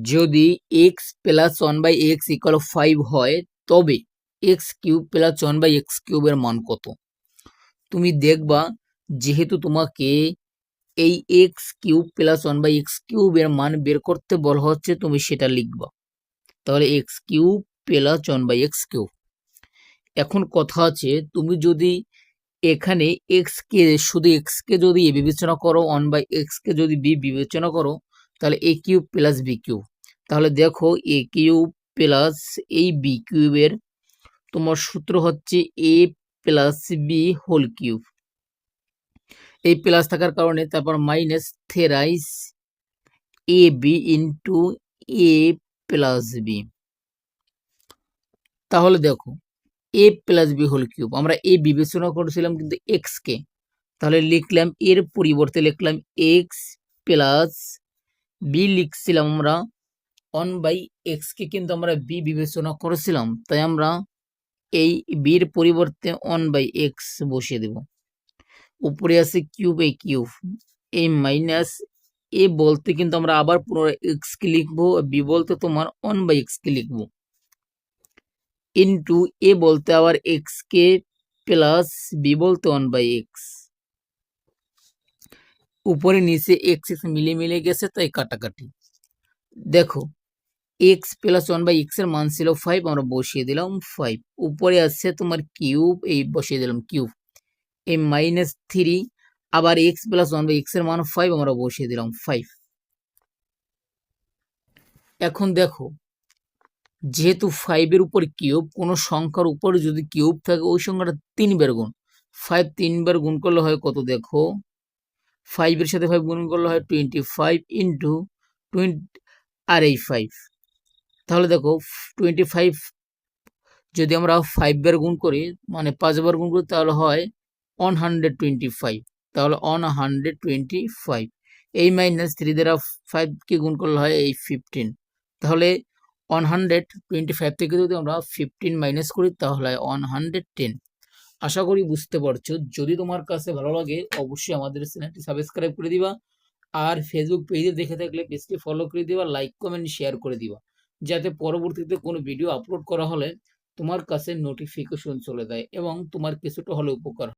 যদি x plus one by x equal 5 হয় তবে x cube plus one by x কিউবের মান কত? তুমি দেখবা যেহেতু তোমাকে এই x cube plus one by x কিউবের মান বের করতে বলা হচ্ছে, তুমি সেটা লিখবা। তাহলে x cube plus one by x cube. এখন কথা আছে, তুমি যদি এখানে এক্স কে শুধু এক্স কে যদি এ বিবেচনা করো, ওয়ান বাই এক্স কে যদি বি বিবেচনা করো, তাহলে এ কিউব প্লাস বি কিউব। তাহলে দেখো এ কিউব প্লাস এই বি কিউবের তোমার সূত্র হচ্ছে এ প্লাস বি হোল কিউব। এই প্লাস থাকার কারণে তারপর minus থেরাইস A B into A plus B. তাহলে দেখো এ প্লাস বি হোল কিউব, আমরা এ বিবেচনা করেছিলাম কিন্তু এক্স কে, তাহলে লিখলাম এর পরিবর্তে লিখলাম এক্স প্লাস বি, লিখছিলাম আমরা ওয়ান বাই এক্স কে কিন্তু আমরা বি বিবেচনা করেছিলাম, তাই আমরা এই বির পরিবর্তে ওয়ান বাই এক্স বসিয়ে দেব। উপরে আছে কিউব, এই কিউব এই মাইনাস এ বলতে কিন্তু আমরা আবার পুনরায় এক্স কে লিখবো, বি বলতে তোমার ওয়ান বাই এক্স কে লিখবো, ইন্টু এ বলতে আবার এক্স কে প্লাস বি বলতে ওয়ান বাই এক্স। উপরে নিচে এক্স এক্স মিলে মিলে গেছে তাই কাটাকাটি। দেখো x plus one by x এর মান ছিল 5, আমরা বসিয়ে দিলাম 5। উপরে আছে তোমার কিউব, এই বসিয়ে দিলাম কিউব, এই মাইনাস 3, আবার x plus one by x এর মান 5, আমরা বসিয়ে দিলাম 5। এখন দেখো যেহেতু 5 এর উপর কিউব, কোনো সংখ্যার উপর যদি কিউব থাকে ওই সংখ্যাটা 3 বার গুণ। 5 3 বার গুণ করলে হয় কত? দেখো 5 এর সাথে 5 গুণ করলে হয় 25 ইন্টু 20 আর এই 5। তাহলে দেখো 25 যদি আমরা 5 বার গুণ করি, মানে 5 বার গুণ করি, তাহলে হয় 125। তাহলে 125, এই মাইনাস 3 দ্বারা 5 কে গুণ করলে হয় এই 15। তাহলে 125 থেকে যদি আমরা 15 মাইনাস করি তাহলে হয় 110। আশা করি বুঝতে পারছো। যদি তোমার কাছে ভালো লাগে অবশ্যই আমাদের চ্যানেলটি সাবস্ক্রাইব করে দিবা, আর ফেসবুক পেজে দেখে থাকলে পেজটি ফলো করে দিবা, লাইক কমেন্ট শেয়ার করে দিবা, যাতে পরবর্তীতে কোনো ভিডিও আপলোড করা হলে তোমার কাছে নোটিফিকেশন চলে যায় এবং তোমার কিছুটা হলে উপকার।